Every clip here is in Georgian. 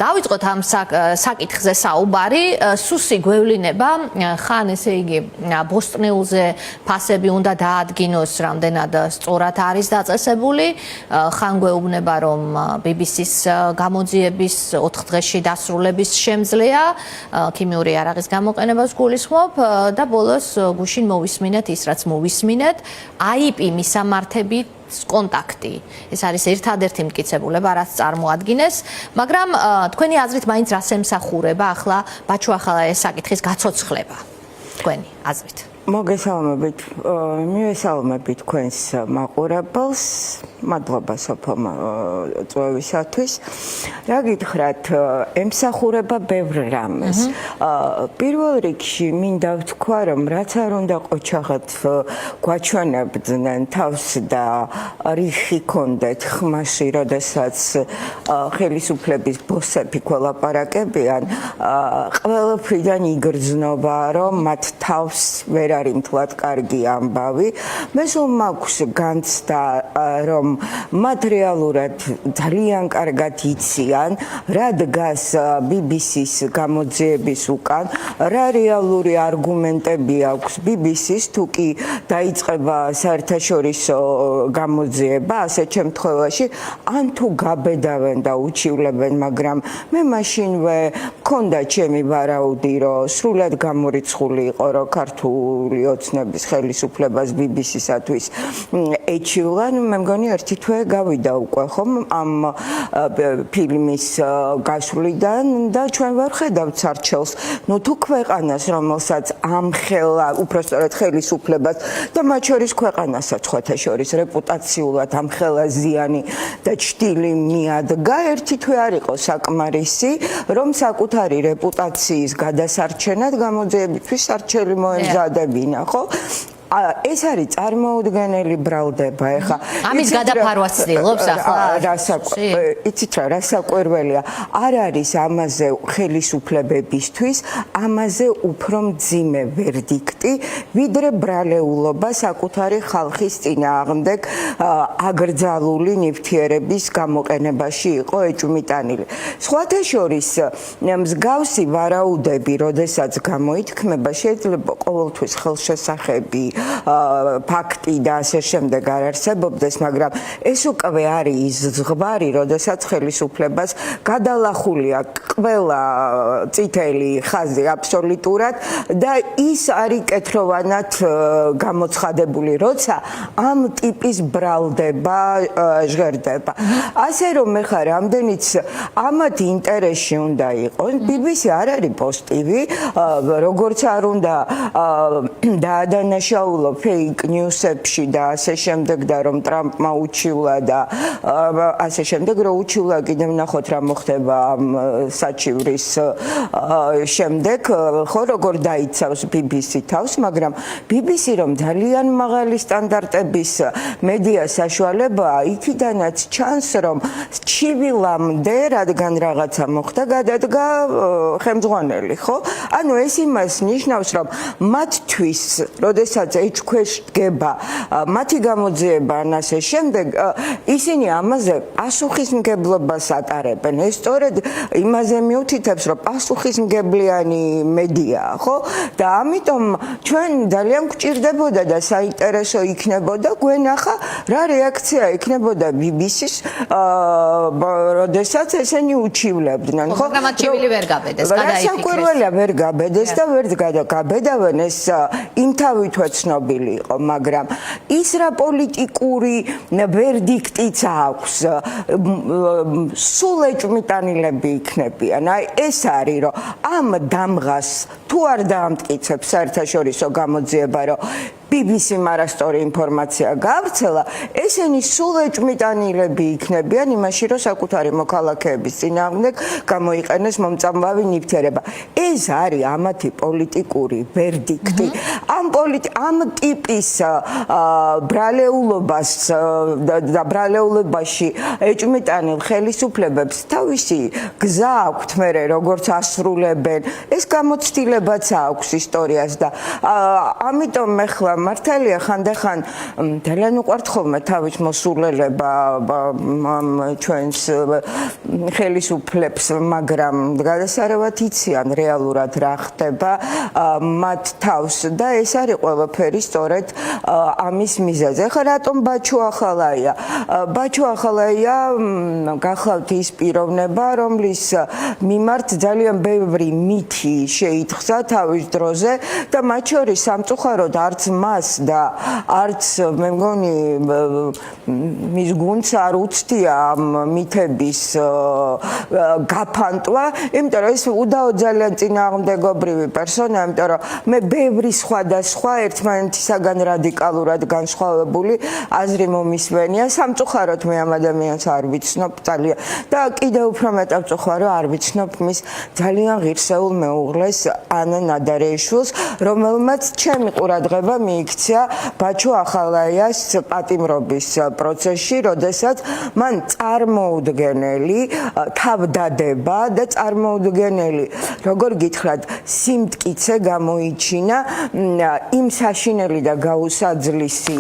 დავიწყოთ ამ საკითხზე საუბარი. სუსი გვევლინება ხან ესე იგი ბოსტნეულზე ფასები უნდა დაადგინოს, რამდენად სწორად არის დაწესებული. ხან გვეუბნება, რომ BBC-ს გამოძიების 4 დღეში დასრულების შემძლეა, ქიმიური იარაღის გამოყენებას გულისხმობ და ბოლოს გუშინ მოვისმინეთ ის, რაც მოვისმინეთ, IP მისამართებით კონტაქტი. ეს არის ერთადერთი მტკიცებულება, რაც წარმოადგინეს, მაგრამ თქვენი აზრით მაინც რას ემსახურება ახლა ბაჩუახალა ეს საკითხის გაცოცხლება? თქვენი აზრით. მოგესალმებით, მივესალმებით თქვენს მაყურებელს, მადლობა სოფო წვევისათვის. რა გითხრათ, ემსახურება ბევრ რამეს. პირველ რიგში მინდა ვთქვა, რომ რაც არ უნდა ყოჩაღად გვაჩვენებდნენ თავს და რიხი კონდეთ ხმაში, როდესაც ხელისუფლების ბოსები გველაპარაკებიან, ყველაფრიდან იგრძნობა, რომ მათ თავს ვერ არის მთლად კარგი ამბავი. მესვე მაქვს განცდა, რომ მათ რეალურად ძალიან კარგად იციან, რა დგას BBC-ს გამოძიების უკან, რა რეალური არგუმენტები აქვს BBC-ს, თუ კი დაიწყება საერთაშორისო გამოძიება, ასეთ შემთხვევაში, ან თუ გაბედავენ და უჩივლებენ, მაგრამ მე მაშინვე მქონდა ჩემი ვარაუდი, რომ სრულად გამორიცხული იყო, რომ ქართული ოცნების ხელისუფლებას BBC-სათვის ეჩივლან. მე მგონი ერთი თვე გავიდა უკვე ხომ ამ ფილმის გასვლიდან და ჩვენ ვერ ხედავთ სარჩელს. ნუ თუ ქვეყანას, რომელსაც ამხელა, უпростоრად ხელისუფლებას და მათ შორის ქვეყანასაც ხოთა შორის რეპუტაციულად ამხელა ზიანი და ჭტილი მიადგა, ერთი თვე არ იყო საკმარისი, რომ საკუთარი რეპუტაციის გადასარჩენად გამოძიებისთვის სარჩელი მოემზადებინა, ხო? ეს არის წარმოუდგენელი ბრალდება, ეხა ამის გადაფარვას ცდილობს ახლა. იცით რა, რა საკვირველია, არ არის ამაზე ხელისუფლებებისთვის ამაზე უფრო მძიმე ვერდიქტი, ვიდრე ბრალეულობა საკუთარი ხალხის წინააღმდეგ აკრძალული ნივთიერების გამოყენებაში იყო ეჭვმიტანილი. სხვათა შორის მსგავსი ვარაუდები, როდესაც გამოითქმება, შეიძლება ყოველთვის ხელშესახები ფაქტი და ასე შემდეგ არ არსებობდეს, მაგრამ ეს უკვე არის ის ზღვარი, როდესაც ხელისუფლებას გადალახული აქვს ყველა წითელი ხაზი აბსოლუტურად და ის არის კეთროვანად გამოცხადებული, როცა ამ ტიპის ბრალდება ჟღერდება. ასე რომ ეხლა რამდენიც ამათ ინტერესში უნდა იყოს, BBC არ არის პოზიტივი, როგორც არ უნდა დაადანაშაულოს ფეიქ ნიუსებში და ასე შემდეგ და რომ ტრამპმა უჩივლა და ასე შემდეგ რომ უჩივლა კიდევ ნახოთ რა მოხდება ამ საჩივრის შემდეგ ხო როგორ დაიცავს BBC თავს, მაგრამ BBC რომ ძალიან მაღალი სტანდარტების მედია საშუალებაა, იქიდანაც ჩანს რომ ჩივილამდე რადგან რაღაცა მოხდა გადადგა ხელმძღვანელი, ხო? ანუ ეს იმას ნიშნავს, რომ მათთვის როდესაც ეჭქვეშ დგება მათი გამოძიება ან ასე შემდეგ, ისინი ამაზე პასუხისმგებლობას ატარებენ. ეს სწორედ იმაზე მიუთითებს, რომ პასუხისმგებლიანი მედიაა, ხო? და ამიტომ ჩვენ ძალიან გვჭირდებოდა და საინტერესო იქნებოდა გვენახა რა რეაქცია იქნებოდა BBC-ს, როდესაც ესენი უჩივლებდნენ, ხო? მაგრამ აჩივილი ვერ გაბედეს, გადაიფიქრეს. საკვირველია ვერ გაბედეს და ვერ გაბედავენ, ეს იმთავითვე ცნობილი იყო, მაგრამ ის რა პოლიტიკური ვერდიქტიც აქვს, სულ ეჭვმიტანილები იქნებიან. აი ეს არის, რომ ამ დამღას თუ არ დაამტკიცებს საერთაშორისო გამოძიება, რომ BBC-მ არასწორი ინფორმაცია გაავრცელა, ესენი სულ ეჭვმიტანილები იქნებიან იმაში, რომ საკუთარი მოქალაქეების წინააღმდეგ გამოიყენეს მომწამლავი ნივთიერება. ეს არის ამათი პოლიტიკური ვერდიქტი. ამ ტიპის ბრალეულობას და ბრალეულებაში ეჭვმიტანილ ხელისუფლებებს თავისი გზა აქვთ მერე როგორც ასრულებენ. ეს გამოცდილებაც აქვს ისტორიას და ამიტომ ეხლა მართალია ხანდახან ძალიან უყვართ ხოლმე თავის მოსულელება ჩვენს ხელისუფლებს, მაგრამ გადასარევად იციან რეალურად რა ხდება მათ თავს და ეს არის ყველაფერი სწორედ ამის მიზეზი. ეხლა რატომ ბაჩუ ახალაია? ბაჩუ ახალაია გახლავთ ის პიროვნება, რომლის მიმართ ძალიან ბევრი მითი შეითხზა თავის დროზე და მათ შორის სამწუხაროდ არც მას და არც მე მგონი მის გუნდს არ უცდია ამ მითების გაფანტვა, იმიტომ რომ ეს უდაო ძალიან წინააღმდეგობრივი პერსონა, იმიტომ რომ მე ბევრი სხვადასხვა ერთმანეთისაგან რადიკალურად განსხვავებული აზრი მომისმენია. სამწუხაროდ მე ამ ადამიანს არ ვიცნობ ძალიან და კიდევ უფრო მეტად ვწუხარ, რომ არ ვიცნობ მის ძალიან ღირსეულ მეუღლეს ანა ნადარეიშვილს, რომელმაც ჩემი ყურადღება მიიქცია ბაჩუ ახალაიას პატიმრობის პროცესში, როდესაც მან წარმოუდგენელი თავდადება და წარმოუდგენელი, როგორ გითხრათ, სიმტკიცე გამოიჩინა იმ საშინელი და გაუსაძლისი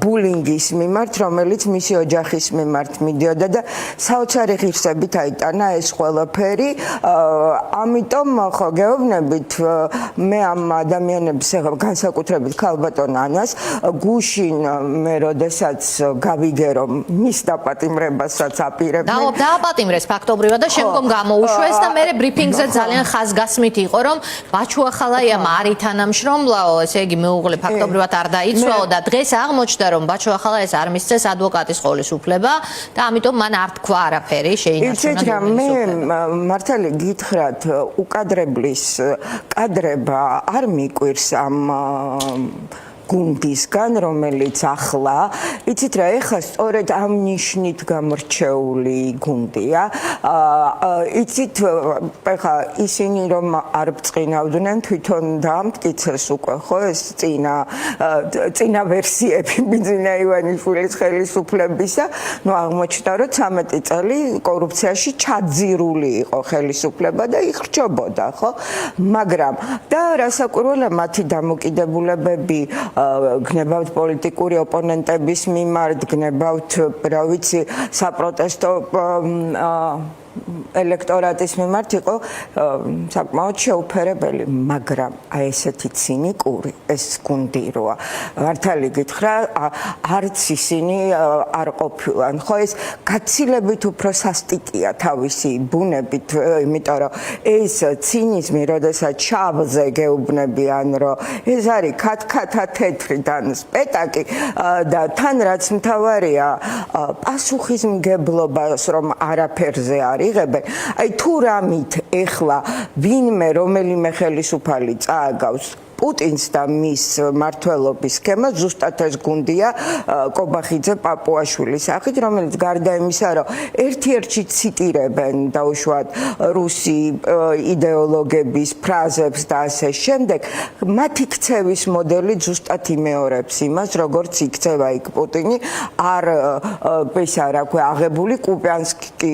ბულინგის მიმართ, რომელიც მისი ოჯახის მიმართ მიდიოდა და საოცარი ღირსებით აიტანა ეს ყველაფერი. ამიტომ ხო გეუბნებით მე ამ ადამიანებს განსაკუთრებით ქალბატონ ანას გუშინ მე როდესაც გავიგე რომ მის დაპატიმრებასაც აპირებდნენ დააპატიმრეს ფაქტობრივად და შემდგომ გამოუშვეს და მე ბრიფინგზე ძალიან ხაზგასმით იყო რომ ბაჩუ ახალაიამ არ ითანამშრომლაო, ესე იგი მეუღლე ფაქტობრივად არ დაიცვაო და დღეს აღმოჩნდა რომ ბაჩუ ახალაიას არ მისცეს ადვოკატის ყოვლისუფლება და ამიტომ მან არ თქვა არაფერი შეინარჩუნა. მე მართალი გითხრათ უკადრებლის კადრება არ მიკვირს ამ გუნდისგან, რომელიც ახლა, იცით რა, ეხლა სწორედ ამ ნიშნით გამორჩეული გუნდია. იცით, ეხლა ისინი რომ არ ბწყინავდნენ, თვითონ დაამტკიცეს უკვე, ხო, ეს წინა ვერსიები ბიძინა ივანიშვილის ხელისუფლებისა. ნუ აღმოჩნდა, რომ 13 წელი კორუფციაში ჩაძირული იყო ხელისუფლება და იხრჩობოდა, ხო? მაგრამ და რასაკვირველია მათი დამოკიდებულებები გნებავთ პოლიტიკური ოპონენტების მიმართ, გნებავთ, რა ვიცი, საპროტესტო ელექტორატის მიმართ იყო საკმაოდ შეუფერებელი, მაგრამ აი ესეთი ცინიკური ეს გუნდი როა. მართალი გითხრა, არც ისინი არ ყოფილან. ხო, ეს გაცილებით უფრო სასტიკია თავისი ბუნებით, იმიტომ რომ ეს ცინიზმი, როდესაც შავზე გეუბნებიან, რომ ეს არის ქათქათა თეთრი და სპეტაკი და თან რაც მთავარია, პასუხისმგებლობას რომ არაფერზე არ იღებენ. აი თუ რამით ეხლა ვინმე რომელიმე ხელისუფალი წააგავს პუტინს და მის მართველობის სქემა ზუსტად ეს გუნდია კობახიძე პაპუაშვილის სახით, რომელიც გარდა იმისა, რომ ერთ-ერთში ციტირებენ დაუშვათ რუსი იდეოლოგების ფრაზებს და ასე შემდეგ, მათი ქცევის მოდელი ზუსტად იმეორებს იმას, როგორც იქცევა იქ პუტინი, არ ისა რა ქვია აღებული კუპიანსკი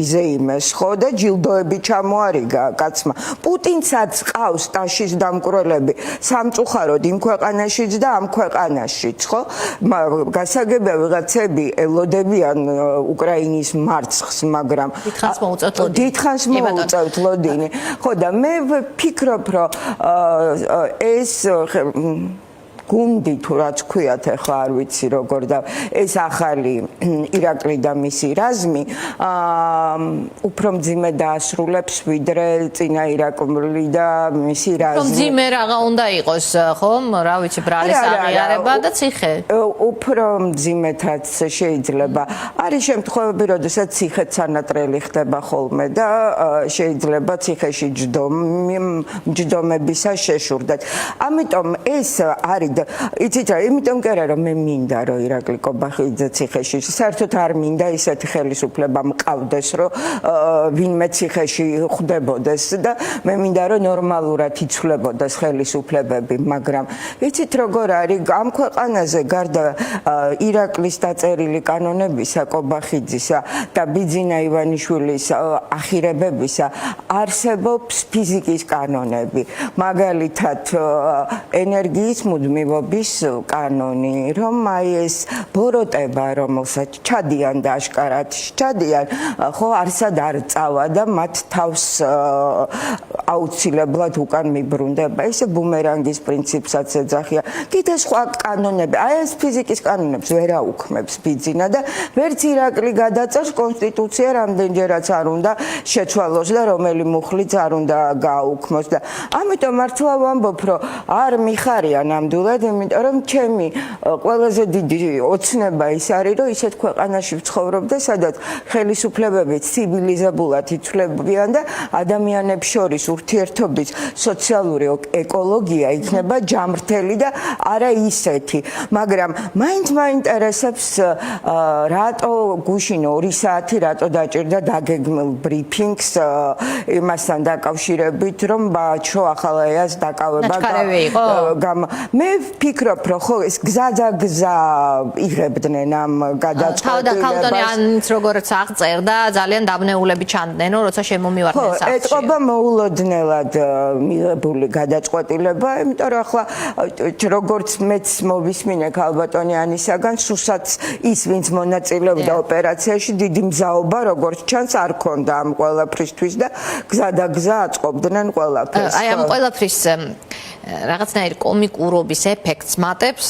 იზეიმეს ხო და ჯილდოები ჩამოარიგა კაცმა. პუტინსაც ყავს ტაშის დამკვრელები სამწუხაროდ იმ ქვეყანაშიც და ამ ქვეყანაშიც, ხო? გასაგებია ვიღაცები ელოდებიან უკრაინის მარცხს, მაგრამ დიდხანს მოუწევთ ლოდინი. ხო და მე ვფიქრობ, რომ ეს გუნდი თუ რაც ქვიათ ახლა არ ვიცი როგორ და ეს ახალი ირაკლი და მისი რაზმი უფრო მძიმე დაასრულებს ვიდრე წინა ირაკლი და მისი რაზმი. მძიმე რაღა უნდა იყოს, ხო? რა ვიცი, ბრალის აღიარება და ციხე. უფრო მძიმეთაც შეიძლება. არის შემთხვევები, როდესაც ციხეც ანატრელი ხდება ხოლმე და შეიძლება ციხეში ჯდომებისა შეშურდეთ. ამიტომ ეს არის იცით რა, იმიტომ კი არა რომ მე მინდა რომ ირაკლი კობახიძე ციხეში, საერთოდ არ მინდა ისეთი ხელისუფლება მყავდეს, რომ ვინმე ციხეში ხვდებოდეს და მე მინდა რომ ნორმალურად იცვლებოდეს ხელისუფლებები, მაგრამ იცით როგორ არის ამ ქვეყანაზე გარდა ირაკლის დაწერილი კანონებისა, კობახიძისა და ბიძინა ივანიშვილის ახირებებისა არსებობს ფიზიკის კანონები, მაგალითად ენერგიის მუდმივი მდგომარეობის კანონი, რომ აი ეს ბოროტება, რომელსაც ჩადიან და აშკარად ჩადიან, ხო არსად არ წავა და მათ თავს აუცილებლად უკან მიბრუნდება. ესე ბუმერანგის პრინციპსაც ეძახიან. კიდე სხვა კანონები, აი ეს ფიზიკის კანონებს ვერ აუქმებს ბიძინა და ვერც ირაკლი გადაწევს კონსტიტუცია რამდენჯერაც არ უნდა შეცვალოს და რომელი მუხლიც არ უნდა გააუქმოს და ამიტომ მართლა ვამბობ, რომ არ მიხარია ნამდვილად, იმიტომ რომ ჩემი ყველაზე დიდი ოცნება ის არის, რომ ისეთ ქვეყანაში ვცხოვრობ და სადაც ხელისუფლებები ცივილიზებულად იცვლებიან და ადამიანებს შორის ურთიერთობის სოციალური ეკოლოგია იქნება ჯამრთელი და არა ისეთი. მაგრამ მაინც მაინტერესებს რატო გუშინ 2 საათი რატო დაჭირდა დაგეგმილ ბრიფინგს იმასთან დაკავშირებით, რომ ბაჩო ახალაიას დაკავება მე ვფიქრობ, რომ ხო ეს გზა იღებდნენ ამ გადაწყვეტილებას. თავდაკავტონი ანც როგორც აღწერდა, ძალიან დაბნეულები ჩანდნენ, როცა შემომივარდნენ სახლში. ეტყობა მოულოდნელად მიღებული გადაწყვეტილება, იმიტომ რომ ახლა როგორც მეც მოვისმინე ქალბატონიანისაგან, სუსაც ის ვინც მონაწილეობდა ოპერაციაში, დიდი მზაობა როგორც ჩანს არ ქონდა ამ ყველაფრისთვის და გზა აწყობდნენ ყველაფერს. აი ამ ყველაფრის რაღაცნაირ კომიკურობის ეფექტს მატებს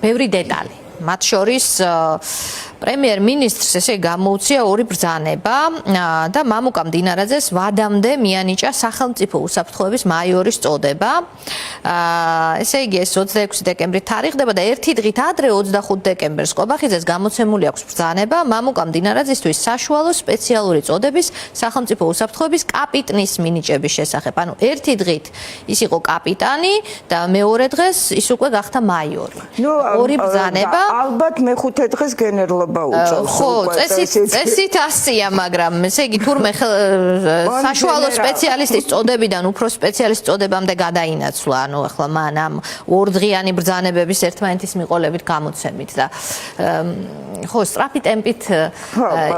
ბევრი დეტალი. მათ შორის პრემიერ-მინისტრს ესე გამოუწია ორი ბრძანება და მამუკა მდინარაძეს ვადამდე მიანიჭა სახელმწიფო უსაფრთხოების მაიორის წოდება. ესე იგი ეს 26 დეკემბრი თარიღდება და ერთი დღით ადრე 25 დეკემბერს ყობახიძეს გამოცემული აქვს ბრძანება მამუკა მდინარაძისთვის საშუალო სპეციალური წოდების სახელმწიფო უსაფრთხოების კაპიტნის მინიჭების შესახებ. ანუ ერთი დღით ის იყო კაპიტანი და მეორე დღეს ის უკვე გახდა მაიორი. ორი ბრძანება ალბათ მეხუთე დღეს გენერლობა ხო, წესით ასწია, მაგრამ ესე იგი თურმე საშუალო სპეციალისტის წოდებიდან უფრო სპეციალისტის წოდებამდე გადაინაცვლა, ანუ ახლა მან ამ ორდღიანი ბრძანებების ერთმანეთის მიყოლებით გამოცემით და ხო, სწრაფი ტემპით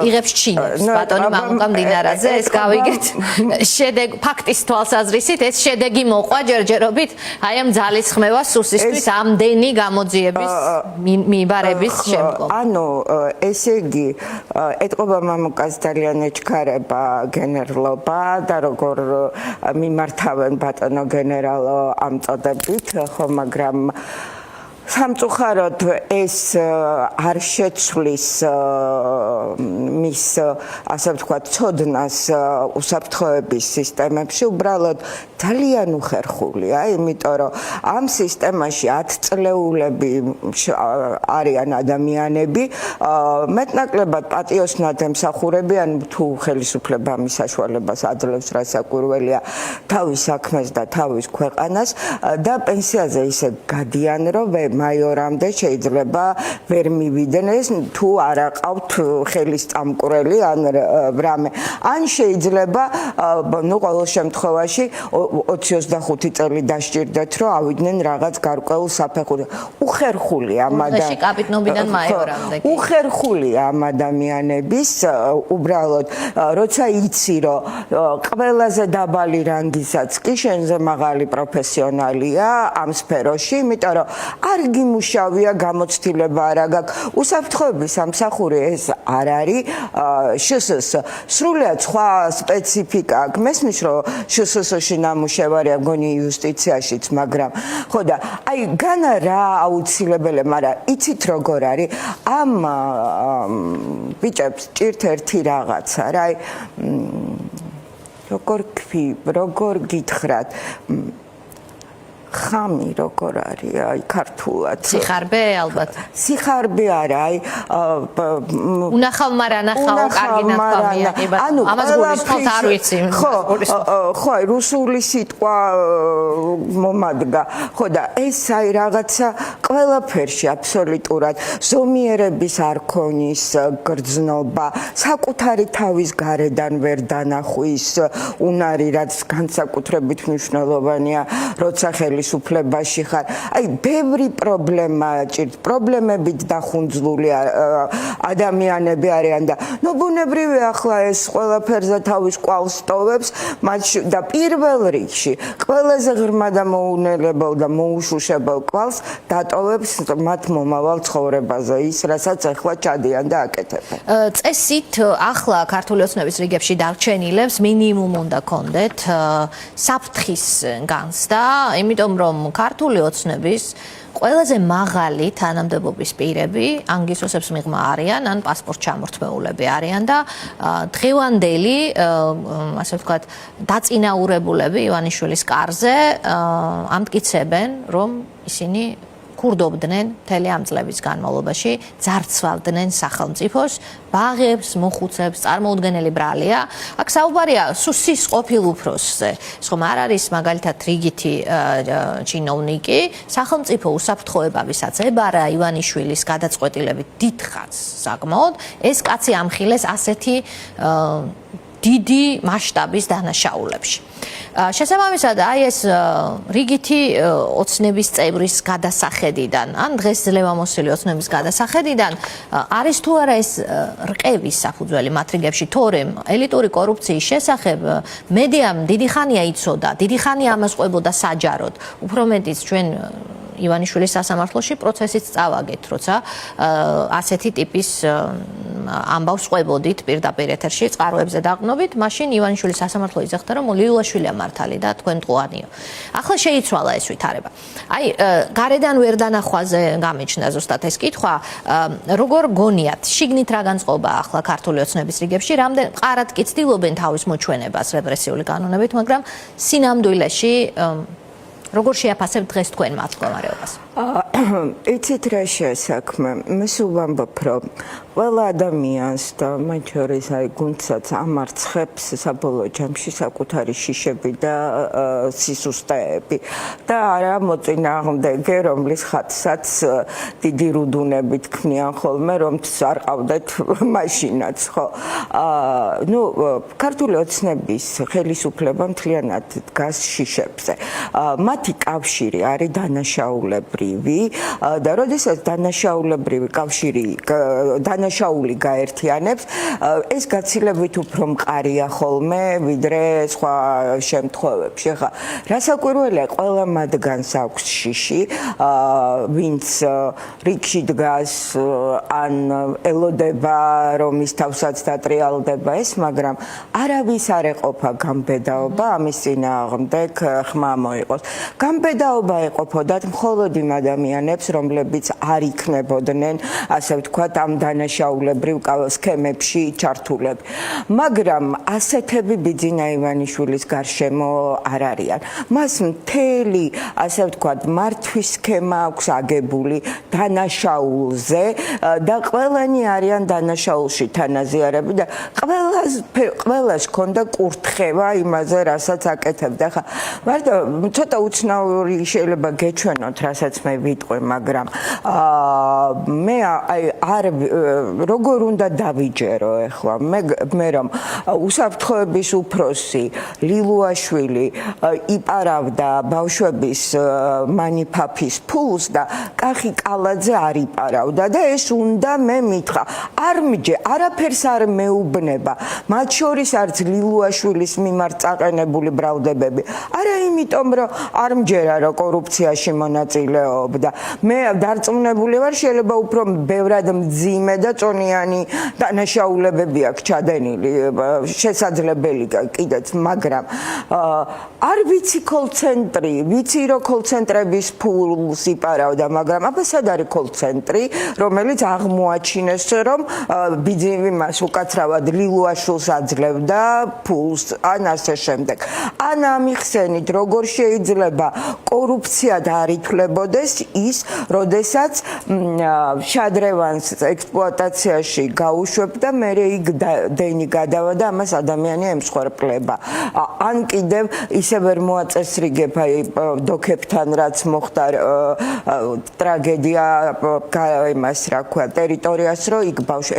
იღებს ჩინებს ბატონი მამუკა მდინარაძე, ეს გავიგეთ. ფაქტის თვალსაზრისით ეს შედეგი მოყვა ჯერჯერობით აი ამ ძალისხმევა სუსისთვის ამდენი გამოძიების მიბარების შემდგომ. ანუ ესე იგი ეტყობა მამუკას ძალიან ეჩქარება გენერლობა და როგორ მიმართავენ ბატონო გენერალო ამ წოდებით, ხო, მაგრამ სამწუხაროდ ეს არ შეცვლის მის ასე ვთქვათ ცოდნას უსაფრთხოების სისტემებში, უბრალოდ ძალიან უხერხულია, იმიტომ რომ ამ სისტემაში 10 წლეულები არიან ადამიანები, მეტნაკლებად პატიოსნად ემსახურებიან თუ ხელისუფლება მის საშუალებას აძლევს, რასაკვირველია თავის საქმეს და თავის ქვეყანას და პენსიაზე ისე გადიან, რომ მაიორამდე შეიძლება ვერ მივიდნენ თუ არ აყავთ ხელის წამკვრელი ან რამე. ან შეიძლება ნუ ყოველ შემთხვევაში 20-25 წელი დასჭირდეთ, რომ ავიდნენ რაღაც გარკვეულ საფეხურზე. უხერხულია ამ კაპიტნობიდან მაიორამდე. უხერხულია ამ ადამიანების უბრალოდ როცა იცი, რომ ყველაზე დაბალი რანგისაც კი შენზე მაღალი პროფესიონალია ამ სფეროში, იმიტომ რომ არ გიმუშავია გამოცდილება არ აქვს. უსაფრთხოების სამსახური ეს არ არის შსს სრულიად სხვა სპეციფიკა აქვს. მესმის რომ შსს-ში ნამუშევარია გონი იუსტიციაშიც, მაგრამ ხო და აი განა რა აუცილებელია, მაგრამ იცით როგორ არის ამ ბიჭებს ჭირთ ერთი რაღაცა, რა აი როგორ გითხრათ ხამი როგორ არის აი ქართულად სიხარბე ალბათ სიხარბე არა აი უნახავ მარანახავ კარგი ნათქვამია ამას გულისხმობთ არ ვიცი ხო აი რუსული სიტყვა მომადგა ხო და ეს აი რაღაცა ყველაფერში აბსოლუტურად ზომიერების არქონის გრძნობა საკუთარი თავის გარედან ვერ დანახვის უნარი რაც განსაკუთრებით მნიშვნელოვანია როცა ხელისუფლება ხელისუფლებაში ხარ. აი, ბევრი პრობლემა ჭირთ, პრობლემებით დახუნძლული ადამიანები არიან და ნუ ბუნებრივია ახლა ეს ყველაფერზე თავის კვალს ტოვებს, და პირველ რიგში ყველაზე ღრმა და მოუნელებელ და მოუშუშებელ კვალს დატოვებს მათ მომავალ ცხოვრებაზე, ის რასაც ახლა ჩადიან და აკეთებენ. წესით ახლა ქართული ოცნების რიგებში დარჩენილებს მინიმუმ უნდა კონდეთ საფრთხის განცდა, იმიტომ რომ ქართული ოცნების ყველაზე მაღალი თანამდებობის პირები ანგლისოსებს მიღმა არიან, ან პასპორტ ჩამორთმეულები არიან და დღევანდელი, ასე ვთქვათ, დაწინაურებულები ივანიშვილის კარზე ამტკიცებენ, რომ ისინი ქურდობდნენ მთელი ამ წლების განმავლობაში, ძარცვალდნენ სახელმწიფოს, ბაღებს, მოხუცებს, წარმოუდგენელი ბრალია. აქ საუბარია სუსის ყოფილ უფროსზე. ეს ხომ არ არის მაგალითად რიგითი ჩინოვნიკი, სახელმწიფო უსაფრთხოებასაც ებარა ივანიშვილის გადაწყვეტილებით დიდხანს საკმაოდ, ეს კაცი ამხილეს ასეთი დიდი მასშტაბის დანაშაულებში. შესაბამისად, აი ეს რიგითი ოცნების წევრის გადასახედიდან, ან დღეს ძლევამოსილი ოცნების გადასახედიდან არის თუ არა ეს რყევის საფუძველი მათ რიგებში, თორემ ელიტური კორუფციის შესახებ მედიამ დიდი ხანია იცოდა, დიდი ხანია ამას ყვებოდა საჯაროდ, უფრო მეტიც ჩვენ ივანიშვილის სასამართლოში პროცესიც წავაგეთ, როცა ასეთი ტიპის ამბავს ყვებოდით პირდაპირ ეთერში წყაროებზე დაყნობით, მაშინ ივანიშვილის სასამართლო იძახდა, რომ ლიულაშვილია მართალი და თქვენ მტყუანიო. ახლა შეიცვალა ეს ვითარება. აი, გარედან ვერ დანახვაზე გამიჩნდა ზუსტად ეს კითხვა, როგორ გონიათ, შიგნით რა განწყობა ახლა ქართული ოცნების რიგებში, რამდენ მყარად კი ცდილობენ თავის მოჩვენებას რეპრესიული კანონებით, მაგრამ სინამდვილეში როგორ შეაფასებთ დღეს თქვენ მათ მდგომარეობას? იცით რა შესაქმე, მე სულ ვამბობ, რომ ყველა ადამიანს და მათ შორის აი გუნდსაც ამარცხებს საბოლოო ჯამში საკუთარი შიშები და სისუსტეები და არა მოწინააღმდეგე, რომლის ხატსაც დიდი რუდუნებით ქმნიან ხოლმე, რომ არ ყავდეთ მაშინაც, ხო? ნუ ქართული ოცნების ხელისუფლება მთლიანად დგას შიშებზე. მათი კავშირი არის დანაშაულებრივი და როდესაც დანაშაულებრივი კავშირი დანაშაული გაერთიანებს, ეს გაცილებით უფრო მყარია ხოლმე, ვიდრე სხვა შემთხვევებში. ხა, რასაკვირველია, ყველა მათგანს აქვს შიში, ვინც რიგში დგას, ან ელოდება, რომ ის თავსაც დატრიალდება ეს, მაგრამ არავის არ ეყოფა გამბედაობა ამის წინააღმდეგ ხმა მოიყოს. გამბედაობა ეყოფოდათ მხოლოდ იმ ადამიანებს, რომლებიც არ იქნებოდნენ, ასე ვთქვათ, ამ დანაშაულებრივ სქემებში ჩართულები. მაგრამ ასეთები ბიძინა ივანიშვილის გარშემო არ არიან. მას მთელი, ასე ვთქვათ, მართვის სქემა აქვს აგებული დანაშაულზე და ყველანი არიან დანაშაულში თანაზიარები და ყველას ჰქონდა კურთხევა იმაზე, რასაც აკეთებდა. ხა, მარტო ცოტა უცნაური შეიძლება გეჩვენოთ, რასაც მე ვიტყვი, მაგრამ მე აი არ როგორ უნდა დავიჯერო ახლა მე რომ უსაფრთხოების უფროსი ლილუაშვილი იპარავდა ბავშვების მანიფაფის ფულს და კახი კალაძე არ იპარავდა და ეს უნდა მე მითხრა არაფერს არ მეუბნება მათ შორის არც ლილუაშვილის მიმართ წაყენებული ბრალდებები არა იმიტომ რომ არ მჯერა რომ კორუფციაში მონაწილეობდა მე დარწმუნებული ვარ შეიძლება უფრო ბევრად მძიმე და წონიანი დანაშაულებები აქვს ჩადენილი შესაძლებელი კიდეც მაგრამ არ ვიცი კოლცენტრი ვიცი რომ კოლცენტრების ფულს იპარავდა მაგრამ აბა სად არის კოლცენტრი რომელიც აღმოაჩინეს რომ ბიძინი მას უკაცრავად ლილუაშვილს აძლევდა ფულს ან ასე შემდეგ ან ამიხსენით როგორ შეიძლება კორუფცია დაარითვლებოდეს ის როდესაც შადრევანს ექსპლუატაციაში გაუშვებდა მე იქ დენი გადავა და ამას ადამიანი ემსხვერპლება ან კიდევ ისე ვერ მოაწესრიგებ აი დოქებთან რაც მოხდა ტრაგედია იმას რა ქვია ტერიტორიას რომ იქ ბავშვი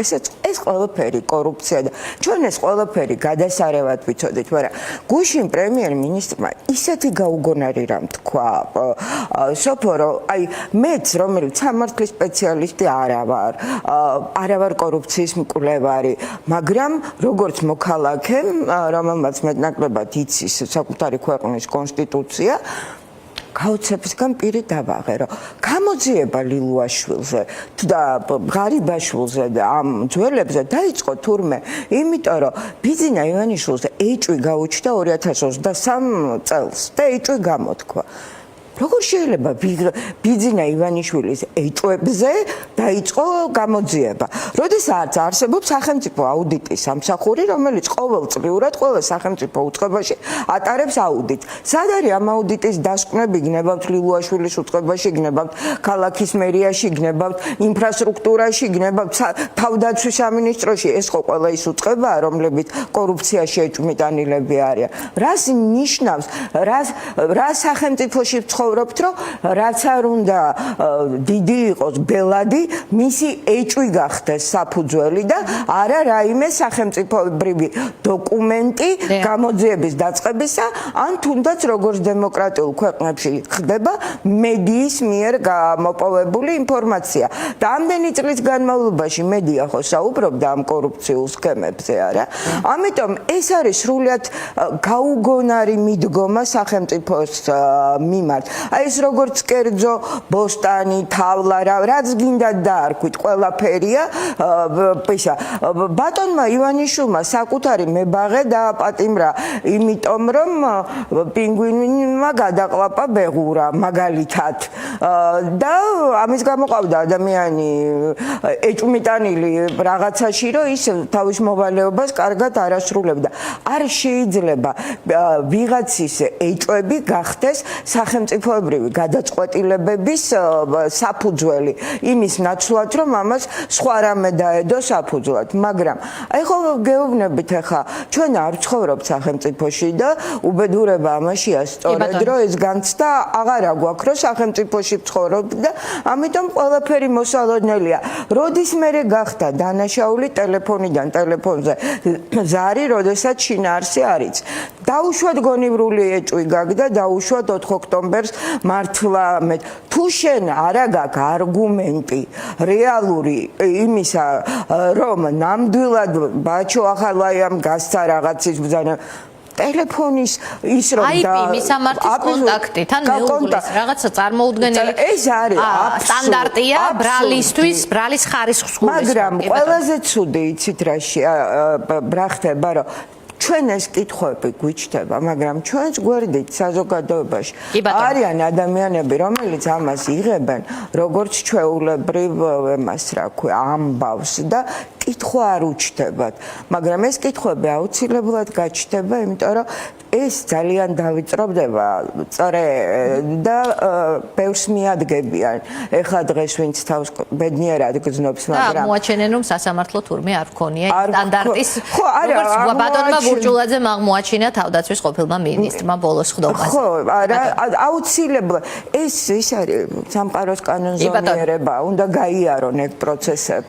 ეს ყველაფერი კორუფცია და ჩვენ ეს ყველაფერი გადასარევად ვიცოდით, მაგრამ გუშინ პრემიერ-მინისტრმა ისეთი გაუგონარი რამ თქვა, სოფორო, აი მეც რომელიც სამართლის სპეციალისტი არა ვარ კორუფციის მკვლევარი, მაგრამ როგორც მოქალაქე, რომელმაც მეტნაკლებად იცის საკუთარი ქვეყნის კონსტიტუცია, გაუცებისგან პირი დავაღერო. გამოძიება ლილუაშვილზე და ღარიბაშვილზე და ამ ძველებზე დაიწყო თურმე, იმიტომ რომ ბიძინა ივანიშვილზე ეჭვი გაუჩნდა 2023 წელს და ეჭვი გამოთქვა. როგორ შეიძლება ბიძინა ივანიშვილის ეჭვებზე დაიწყო გამოძიება? როდესაც არსებობს სახელმწიფო აუდიტის სამსახური, რომელიც ყოველწლიურად ყველა სახელმწიფო უწყებაში ატარებს აუდიტს. სად არის ამ აუდიტის დასკვნები? გნებავთ ლილუაშვილის უწყებაში, გნებავთ ქალაქის მერიაში, გნებავთ ინფრასტრუქტურაში, გნებავთ თავდაცვის სამინისტროში. ეს ხო ყველა ის უწყებაა, რომლებიც კორუფციაში ეჭვმიტანილები არიან. რას ნიშნავს, რა სახელმწიფოში ვცხოვრობთ, რომ რაც არ უნდა დიდი იყოს ბელადი, მისი ეჭვი გახდეს საფუძველი და არა რაიმე სახელმწიფოებრივი დოკუმენტი გამოძიების დაწყებისა, ან თუნდაც როგორც დემოკრატიულ ქვეყნებში ხდება მედიის მიერ გამოპოვებული ინფორმაცია. და ამდენი წლის განმავლობაში მედია ხო საუბრობდა ამ კორუფციულ სქემებზე, არა? ამიტომ ეს არის სრულიად გაუგონარი მიდგომა სახელმწიფოს მიმართ. აი ეს როგორც კერძო ბოსტანი, თავლა, რაც გინდა დაარქვით, ყველაფერია. ბატონმა ივანიშვილმა საკუთარი მებაღე დააპატიმრა, იმიტომ რომ პინგვინმა გადაყლაპა ბეღურა მაგალითად. და ამის გამო ყავდა ადამიანი ეჭვმიტანილი რაღაცაში, რომ ის თავის მოვალეობას კარგად არ ასრულებდა. არ შეიძლება ვიღაცის ეჭვები გახდეს სახელმწიფოებრივი გადაწყვეტილებების საფუძველი იმის ნაცვლად, რომ ამას სხვა რამე დაედო საფუძვლად. მაგრამ აი ხო გეუბნებით ახლა ჩვენ არ ვცხოვრობთ სახელმწიფოში და უბედურება ამაშია სწორედ, რომ ეს განცდა აღარა გვაქვს, რომ სახელმწიფოში ვცხოვრობთ და ამიტომ ყველაფერი მოსალოდნელია. როდის მერე გახდა დანაშაული ტელეფონიდან ტელეფონზე ზარი, როდესაც შინაარსი არის. დაუშვათ გონივრული ეჭვი გაგდა, დაუშვათ 4 ოქტომბერს მართლა თუ შენ არა გაქვს არგუმენტი რეალური იმისა, რომ ნამდვილად ბაჩო ახალაიამ გასცა რაღაცის ბრძანა ტელეფონის ის რომ და მისამართის კონტაქტი თან მეუღლის რაღაცა წარმოუდგენელი ეს არის სტანდარტია ბრალისთვის, ბრალის ხარისხს გულისხმობს. მაგრამ ყველაზე ცუდი იცით რაში ბრახდება, რომ ჩვენ ეს კითხვები გვიჩნდება, მაგრამ ჩვენს გვერდით საზოგადოებაში არიან ადამიანები, რომელიც ამას იღებენ როგორც ჩვეულებრივ εμას რა ქვია, ამბავს და კითხვა არ უჩნდებათ, მაგრამ ეს კითხვები აუცილებლად გაჩნდება, იმიტომ რომ ეს ძალიან დავიწყებდება წრე და ბევრს მიადგებიან. ეხლა დღეს ვინც თავს ბედნიერად გრძნობს, მაგრამ აღმოაჩენენ რომ სასამართლო თურმე არ ქონია სტანდარტის. როგორც ბატონმა ბურჯულაძემ აღმოაჩინა თავდაცვის ყოფილმა მინისტრმა ბოლოს ხდომაზე. ხო, არა, აუცილებლად ეს არის სამყაროს კანონზომიერება, უნდა გაიარონ ეგ პროცესები.